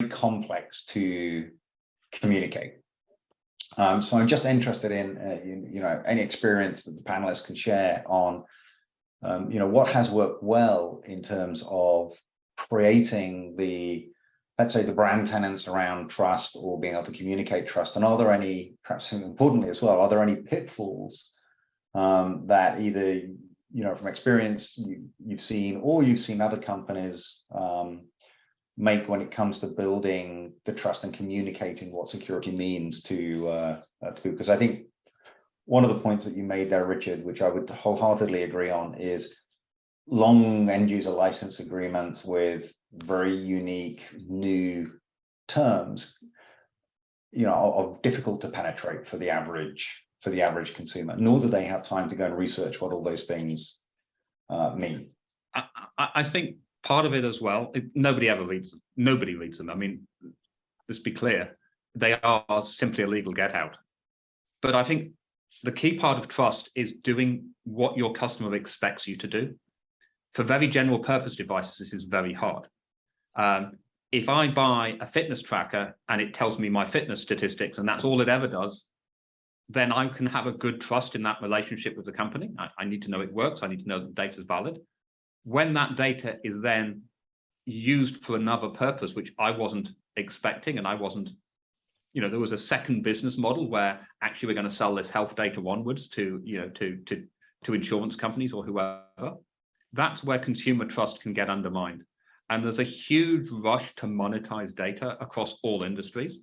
complex to communicate. So I'm just interested in any experience that the panelists can share on what has worked well in terms of creating let's say the brand tenets around trust or being able to communicate trust, and are there any, perhaps importantly as well, are there any pitfalls that either from experience you've seen or you've seen other companies make when it comes to building the trust and communicating what security means to because I think one of the points that you made there, Richard, which I would wholeheartedly agree on, is long end user license agreements with very unique new terms are difficult to penetrate for the average consumer, nor do they have time to go and research what all those things mean. I think part of it as well, nobody reads them. I mean, let's be clear, they are simply a legal get out. But I think the key part of trust is doing what your customer expects you to do. For very general purpose devices, this is very hard. If I buy a fitness tracker and it tells me my fitness statistics and that's all it ever does, then I can have a good trust in that relationship with the company. I need to know it works. I need to know the data is valid. When that data is then used for another purpose, which I wasn't expecting, and I wasn't, there was a second business model where actually we're going to sell this health data onwards to insurance companies or whoever. That's where consumer trust can get undermined. And there's a huge rush to monetize data across all industries.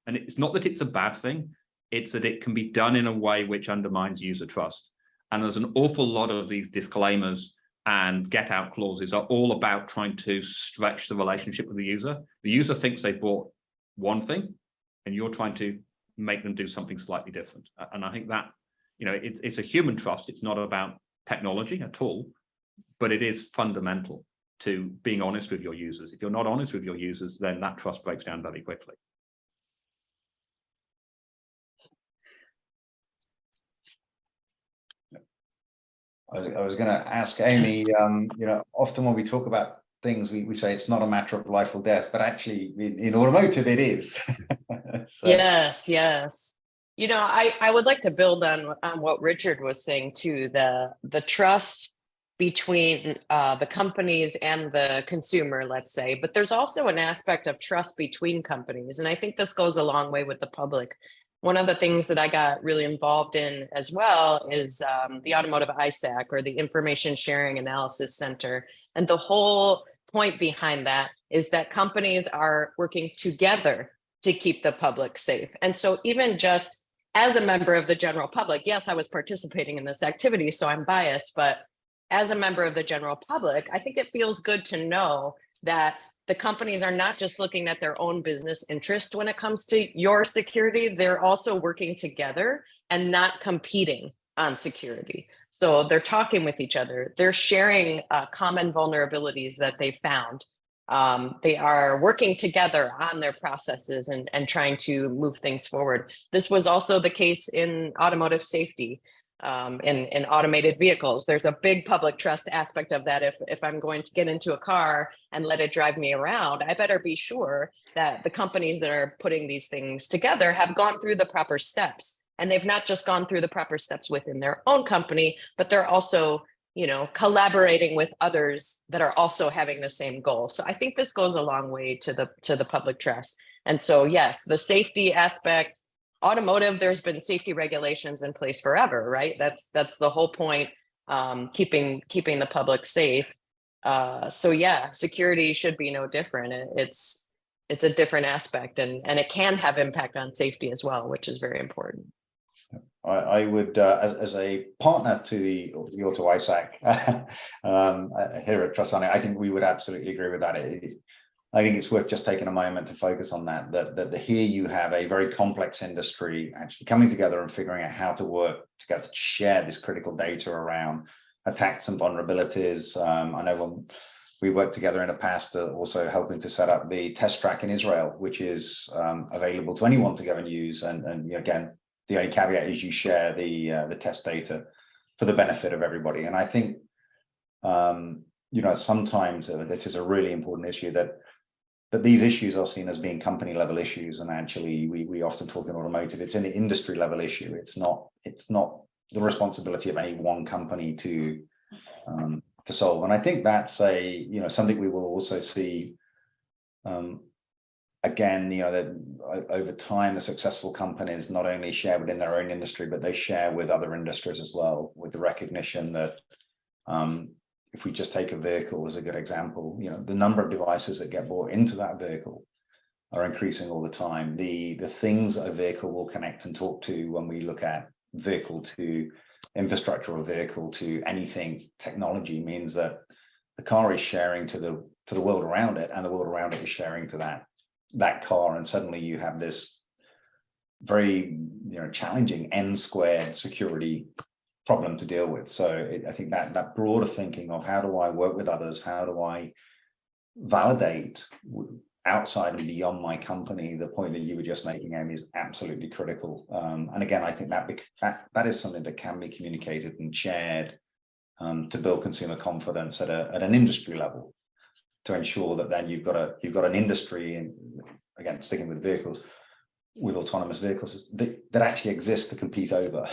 And it's not that it's a bad thing, it's that it can be done in a way which undermines user trust. And there's an awful lot of these disclaimers and get out clauses are all about trying to stretch the relationship with the user. The user thinks they bought one thing and you're trying to make them do something slightly different. And I think that, it's a human trust. It's not about technology at all, but it is fundamental to being honest with your users. If you're not honest with your users, then that trust breaks down very quickly. I was going to ask Amy, often when we talk about things, we say it's not a matter of life or death, but actually in automotive, it is. So. Yes. I would like to build on what Richard was saying too, the trust between the companies and the consumer, let's say, but there's also an aspect of trust between companies. And I think this goes a long way with the public. One of the things that I got really involved in as well is the Automotive ISAC, or the Information Sharing Analysis Center. And the whole point behind that is that companies are working together to keep the public safe. And so even just as a member of the general public, yes, I was participating in this activity, so I'm biased, but as a member of the general public, I think it feels good to know that the companies are not just looking at their own business interest when it comes to your security, they're also working together and not competing on security. So they're talking with each other. They're sharing common vulnerabilities that they found. They are working together on their processes and trying to move things forward. This was also the case in automotive safety. In automated vehicles, there's a big public trust aspect of that. If I'm going to get into a car and let it drive me around, I better be sure that the companies that are putting these things together have gone through the proper steps. And they've not just gone through the proper steps within their own company, but they're also, collaborating with others that are also having the same goal. So I think this goes a long way to the public trust. And so, yes, the safety aspect. Automotive, there's been safety regulations in place forever, right? That's the whole point, keeping the public safe. So yeah, security should be no different. It's a different aspect, and it can have impact on safety as well, which is very important. I would, as a partner to the Auto ISAC here at Trustonic, I think we would absolutely agree with that. I think it's worth just taking a moment to focus on that here you have a very complex industry actually coming together and figuring out how to work together to share this critical data around attacks and vulnerabilities. I know when we worked together in the past, also helping to set up the test track in Israel, which is available to anyone to go and use. And again, the only caveat is you share the test data for the benefit of everybody. And I think, sometimes this is a really important issue, that that these issues are seen as being company level issues, and actually we often talk in automotive, it's an industry level issue. It's not the responsibility of any one company to solve. And I think that's something we will also see again, that over time, the successful companies not only share within their own industry, but they share with other industries as well, with the recognition that if we just take a vehicle as a good example, the number of devices that get brought into that vehicle are increasing all the time. The things a vehicle will connect and talk to, when we look at vehicle to infrastructure or vehicle to anything technology, means that the car is sharing to the world around it, and the world around it is sharing to that car, and suddenly you have this very challenging n-squared security problem to deal with. So I think that broader thinking of how do I work with others, how do I validate outside and beyond my company, the point that you were just making, Amy, is absolutely critical. And again, I think that is something that can be communicated and shared to build consumer confidence at an industry level, to ensure that then you've got an industry, and again, sticking with vehicles, with autonomous vehicles that actually exist to compete over.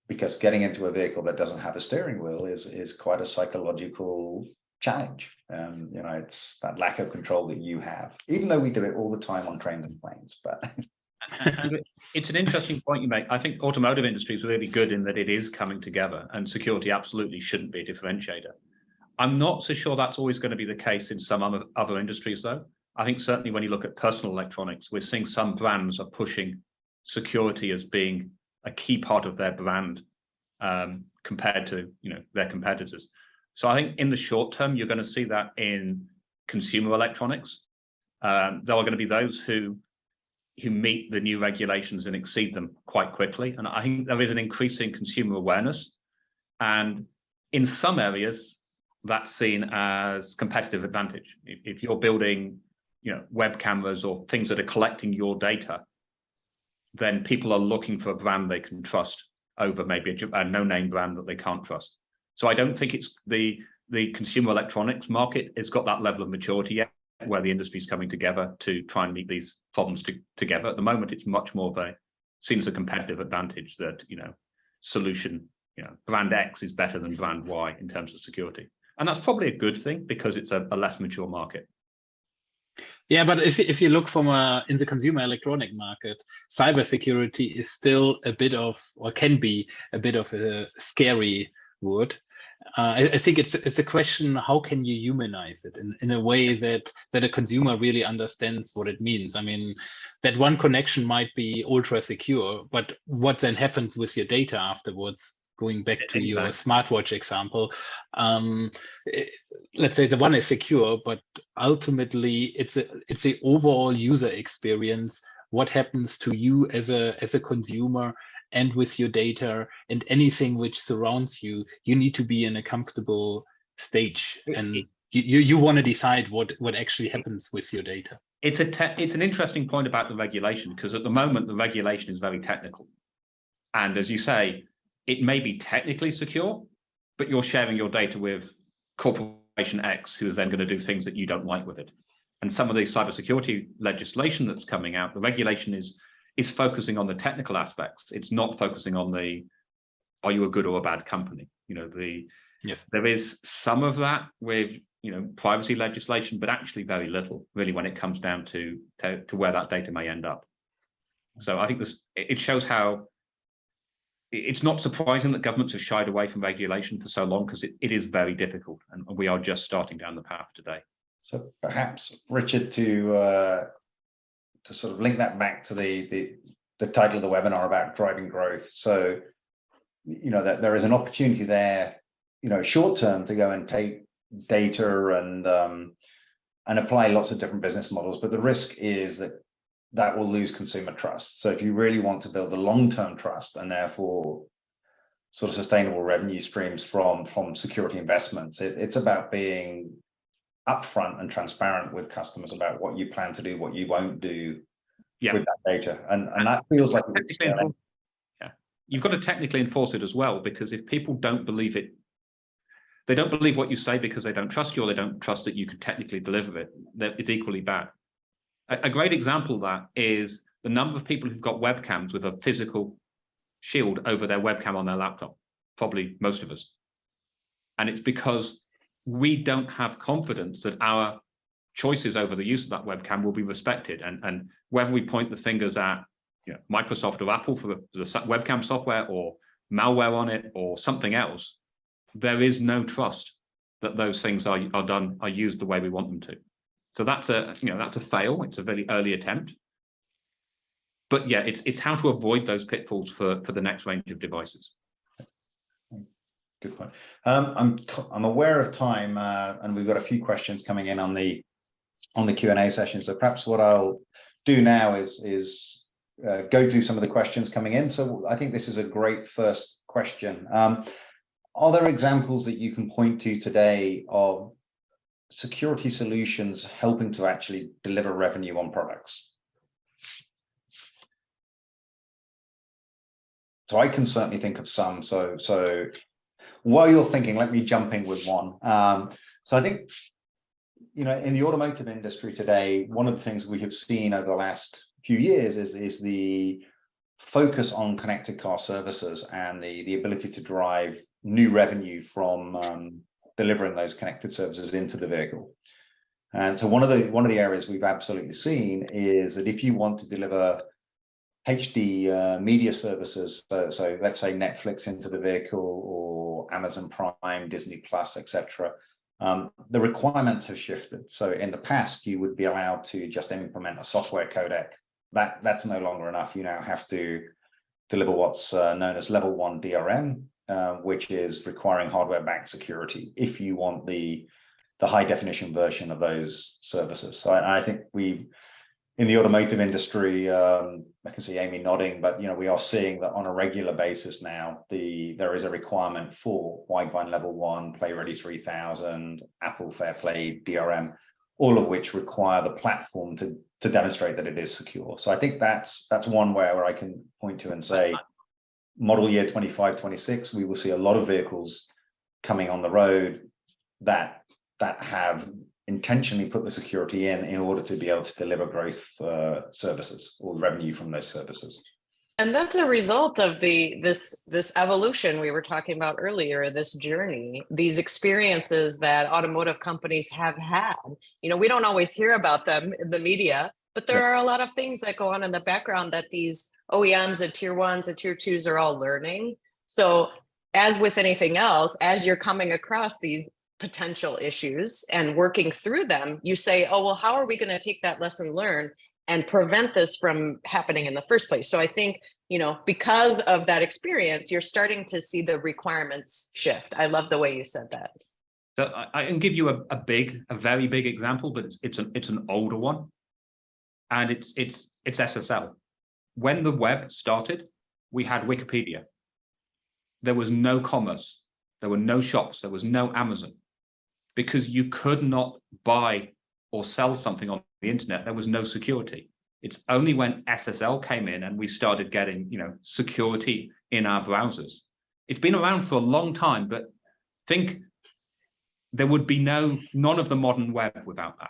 Because getting into a vehicle that doesn't have a steering wheel is quite a psychological challenge. It's that lack of control that you have, even though we do it all the time on trains and planes. But it's an interesting point you make. I think automotive industry is really good in that it is coming together, and security absolutely shouldn't be a differentiator. I'm not so sure that's always going to be the case in some other industries, though. I think certainly when you look at personal electronics, we're seeing some brands are pushing security as being a key part of their brand compared to their competitors. So I think in the short term, you're going to see that in consumer electronics. There are going to be those who meet the new regulations and exceed them quite quickly. And I think there is an increasing consumer awareness. And in some areas, that's seen as competitive advantage. If you're building web cameras or things that are collecting your data, then people are looking for a brand they can trust over maybe a no-name brand that they can't trust. So I don't think it's the consumer electronics market has got that level of maturity yet, where the industry is coming together to try and meet these problems together. At the moment, it's much more of seen as a competitive advantage that solution brand X is better than brand Y in terms of security, and that's probably a good thing because it's a less mature market. Yeah, but if you look from in the consumer electronic market, cybersecurity is still a bit of, or can be a bit of a scary word. I think it's a question, how can you humanize it in a way that a consumer really understands what it means? I mean, that one connection might be ultra secure, but what then happens with your data afterwards? Going back to your smartwatch example, let's say the one is secure, but ultimately it's the overall user experience. What happens to you as a consumer and with your data and anything which surrounds you? You need to be in a comfortable stage, and you want to decide what actually happens with your data. It's an interesting point about the regulation, because at the moment the regulation is very technical, and as you say, it may be technically secure, but you're sharing your data with corporation X, who is then going to do things that you don't like with it. And some of the cybersecurity legislation that's coming out, the regulation is focusing on the technical aspects. It's not focusing on are you a good or a bad company? Yes, there is some of that with privacy legislation, but actually very little really when it comes down to where that data may end up. So I think it shows how it's not surprising that governments have shied away from regulation for so long, because it is very difficult, and we are just starting down the path today. So perhaps, Richard, to sort of link that back to the title of the webinar about driving growth. So, that there is an opportunity there, short term, to go and take data and apply lots of different business models. But the risk is that will lose consumer trust. So if you really want to build a long-term trust, and therefore sort of sustainable revenue streams from security investments, it's about being upfront and transparent with customers about what you plan to do, what you won't do with that data. And that feels like it's you've got to technically enforce it as well, because if people don't believe it, They don't believe what you say because they don't trust you, or they don't trust that you could technically deliver it. It's equally bad. A great example of that is the number of people who've got webcams with a physical shield over their webcam on their laptop, probably most of us. And it's because we don't have confidence that our choices over the use of that webcam will be respected. And whether we point the fingers at Microsoft or Apple for the webcam software, or malware on it, or something else, there is no trust that those things are used the way we want them to. So that's a fail. It's a very early attempt. But yeah, it's how to avoid those pitfalls for the next range of devices. Good point. I'm aware of time, and we've got a few questions coming in on the Q&A session. So perhaps what I'll do now is go through some of the questions coming in. So I think this is a great first question. Are there examples that you can point to today of security solutions helping to actually deliver revenue on products? So I can certainly think of some. So while you're thinking, let me jump in with one. So I think, in the automotive industry today, one of the things we have seen over the last few years is the focus on connected car services and the ability to drive new revenue from delivering those connected services into the vehicle. And so one of the areas we've absolutely seen is that if you want to deliver HD media services, so let's say Netflix into the vehicle, or Amazon Prime, Disney Plus, etc., the requirements have shifted. So in the past, you would be allowed to just implement a software codec. That's no longer enough. You now have to deliver what's known as level 1 DRM, which is requiring hardware-backed security if you want the high definition version of those services. So I think in the automotive industry, I can see Amy nodding, but we are seeing that on a regular basis now, there is a requirement for Widevine Level 1, PlayReady 3000, Apple FairPlay DRM, all of which require the platform to demonstrate that it is secure. So I think that's one where I can point to and say, model year 25, 26, we will see a lot of vehicles coming on the road that have intentionally put the security in order to be able to deliver growth services or revenue from those services. And that's a result of this evolution we were talking about earlier, this journey, these experiences that automotive companies have had. We don't always hear about them in the media, but there are a lot of things that go on in the background that these OEMs and tier 1s and tier 2s are all learning. So as with anything else, as you're coming across these potential issues and working through them, you say, oh, well, how are we going to take that lesson learned and prevent this from happening in the first place? So I think, because of that experience, you're starting to see the requirements shift. I love the way you said that. So I can give you a very big example, but it's an older one, and it's SSL. When the web started, we had Wikipedia. There was no commerce. There were no shops. There was no Amazon, because you could not buy or sell something on the internet. There was no security. It's only when SSL came in and we started getting, security in our browsers. It's been around for a long time, but think there would be none of the modern web without that.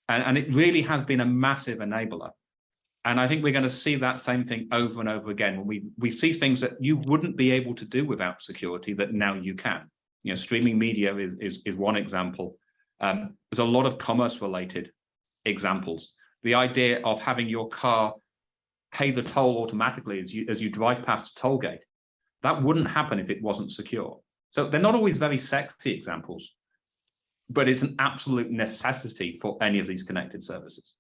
And it really has been a massive enabler. And I think we're going to see that same thing over and over again when we see things that you wouldn't be able to do without security that now you can. Streaming media is one example. There's a lot of commerce-related examples. The idea of having your car pay the toll automatically as you drive past a toll gate, that wouldn't happen if it wasn't secure. So they're not always very sexy examples, but it's an absolute necessity for any of these connected services.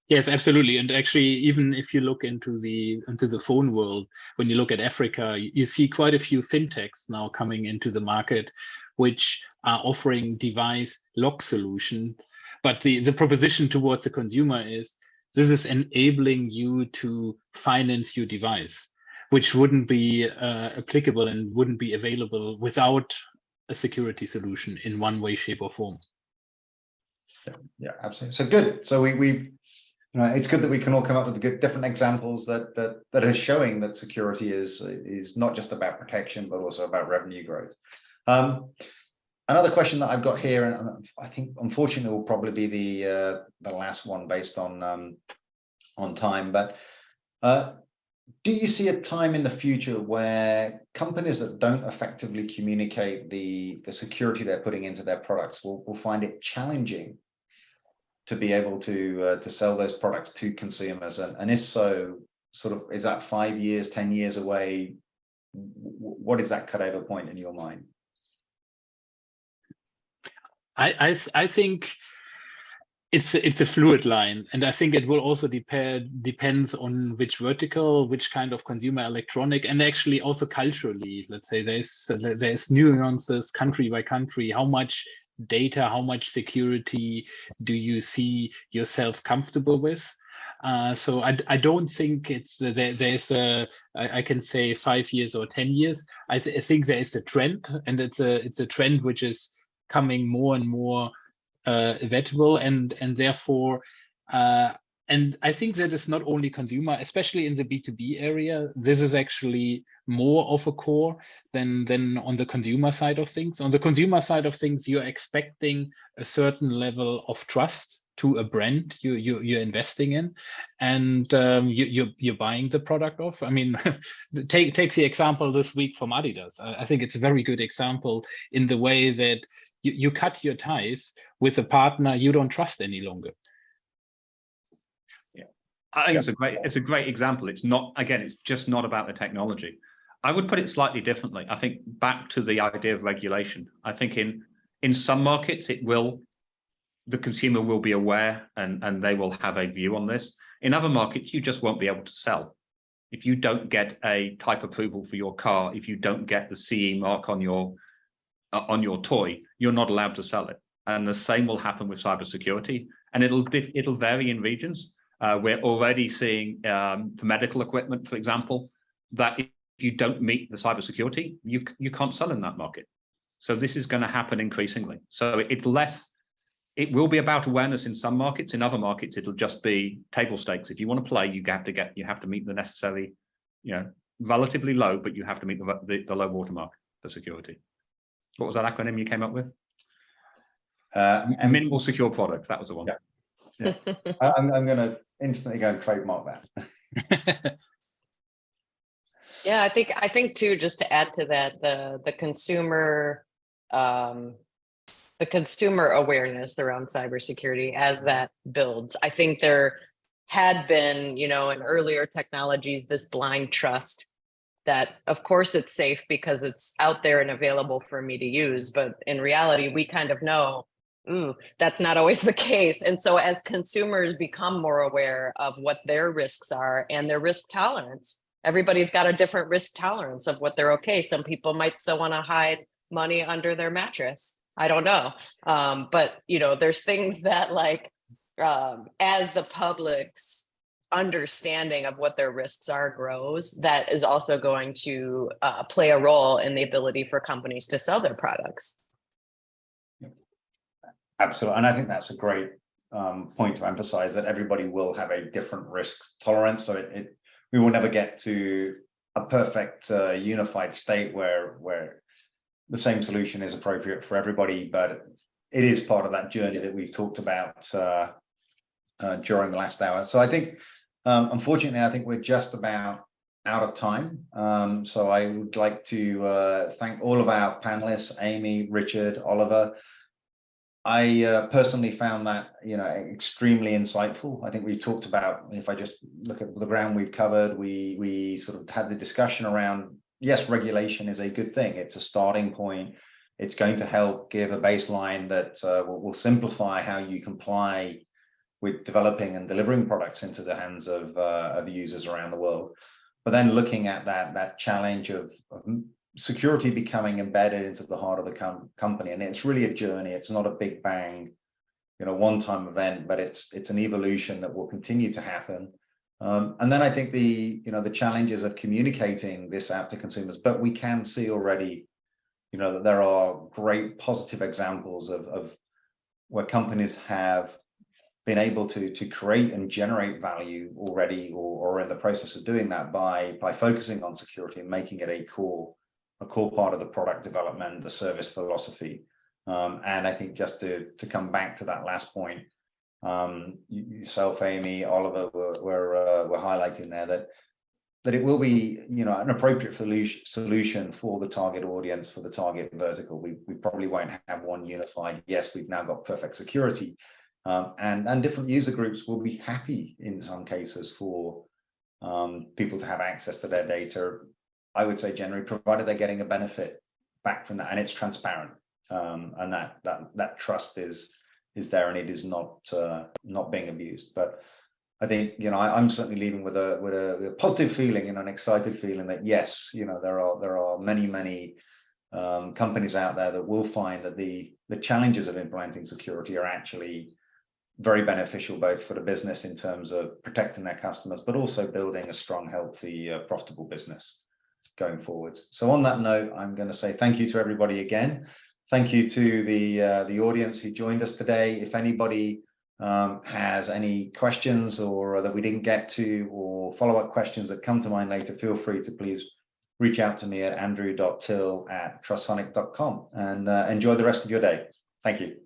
Yes, absolutely. And actually, even if you look into the phone world, when you look at Africa, you see quite a few fintechs now coming into the market, which are offering device lock solutions. But the proposition towards the consumer is this is enabling you to finance your device, which wouldn't be applicable and wouldn't be available without a security solution in one way, shape, or form. Yeah, absolutely. So good. So we it's good that we can all come up with different examples that are showing that security is not just about protection, but also about revenue growth. Another question that I've got here, and I think unfortunately will probably be the last one based on time, but do you see a time in the future where companies that don't effectively communicate the security they're putting into their products will find it challenging to be able to sell those products to consumers? And if so, sort of, is that 5 years, 10 years away? What is that cutover point in your mind? I think it's a fluid line, and I think it will also depends on which vertical, which kind of consumer electronic, and actually also culturally. Let's say there's nuances country by country. How much data, how much security do you see yourself comfortable with? So I don't think it's there's I can say 5 years or 10 years. I think there is a trend, and it's a trend which is coming more and more vettable, and therefore and I think that is not only consumer, especially in the B2B area. This is actually more of a core than on the consumer side of things. On the consumer side of things, you're expecting a certain level of trust to a brand you're investing in, and you're buying the product of. I mean, take the example this week from Adidas. I think it's a very good example in the way that you cut your ties with a partner you don't trust any longer. Yeah, I think it's a great example. It's not, again, it's just not about the technology. I would put it slightly differently. I think back to the idea of regulation. I think in some markets the consumer will be aware and they will have a view on this. In other markets, you just won't be able to sell. If you don't get a type approval for your car, if you don't get the CE mark on your toy, you're not allowed to sell it. And the same will happen with cybersecurity, and it'll vary in regions. We're already seeing for medical equipment, for example, that if you don't meet the cybersecurity, you can't sell in that market. So this is going to happen increasingly. So it will be about awareness in some markets. In other markets, it'll just be table stakes. If you want to play, you have to meet the necessary, relatively low, but you have to meet the low watermark for security. What was that acronym you came up with? Minimal secure product. That was the one. Yeah. I'm going to instantly go and trademark that. Yeah, I think too, just to add to that, the consumer awareness around cybersecurity as that builds. I think there had been, in earlier technologies, this blind trust that, of course, it's safe because it's out there and available for me to use. But in reality, we kind of know that's not always the case. And so as consumers become more aware of what their risks are and their risk tolerance, everybody's got a different risk tolerance of what they're okay. Some people might still want to hide money under their mattress. I don't know. But, there's things that as the public's understanding of what their risks are grows, that is also going to play a role in the ability for companies to sell their products. Absolutely. And I think that's a great point to emphasize, that everybody will have a different risk tolerance. So we will never get to a perfect unified state where the same solution is appropriate for everybody, but it is part of that journey that we've talked about during the last hour. So I think, unfortunately, I think we're just about out of time. So I would like to thank all of our panelists, Amy, Richard, Oliver. I personally found that, extremely insightful. I think we've talked about, if I just look at the ground we've covered, we sort of had the discussion around, yes, regulation is a good thing. It's a starting point. It's going to help give a baseline that will simplify how you comply with developing and delivering products into the hands of users around the world. But then looking at that challenge of security becoming embedded into the heart of the company, and it's really a journey. It's not a big bang, one-time event, but it's an evolution that will continue to happen. And then I think the challenges of communicating this out to consumers, but we can see already, that there are great positive examples of where companies have been able to create and generate value already, or in the process of doing that by focusing on security and making it a core a core part of the product development, the service philosophy. And I think just to come back to that last point, yourself, Amy, Oliver were highlighting there that it will be, you know, an appropriate solution for the target audience, for the target vertical. We probably won't have one unified. Yes, we've now got perfect security, and different user groups will be happy in some cases for people to have access to their data. I would say generally, provided they're getting a benefit back from that, and it's transparent, and that trust is there, and it is not being abused. But I think, you know, I'm certainly leaving with a positive feeling and an excited feeling that yes, you know, there are many companies out there that will find that the challenges of implementing security are actually very beneficial, both for the business in terms of protecting their customers, but also building a strong, healthy, profitable business going forwards. So on that note, I'm going to say thank you to everybody again. Thank you to the audience who joined us today. If anybody has any questions or that we didn't get to, or follow-up questions that come to mind later, feel free to please reach out to me at andrew.till@trustsonic.com, and enjoy the rest of your day. Thank you.